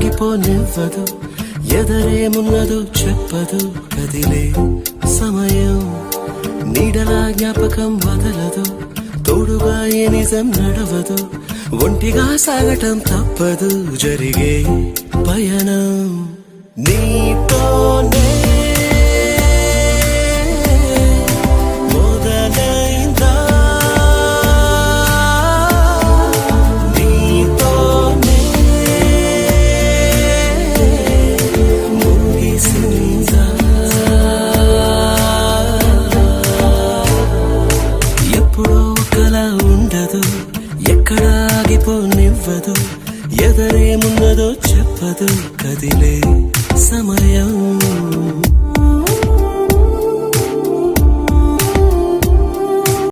ఆగిపోనివ్వదు ఎదరేమున్నదో చెప్పదు కదిలే సమయం నీడలా జ్ఞాపకం వదలదు తోడుగా ఏ నిజం నడవదు ఒంటిగా సాగటం తప్పదు జరిగే పయనం నీతోనే మొదలైందా నీతోనే ముగిసిందా ఎప్పుడో ఒకలా ఉండదు ఎక్కడ ఆగిపోనివ్వదు ఎదరేమున్నదో చెప్పదు కదిలే సమయం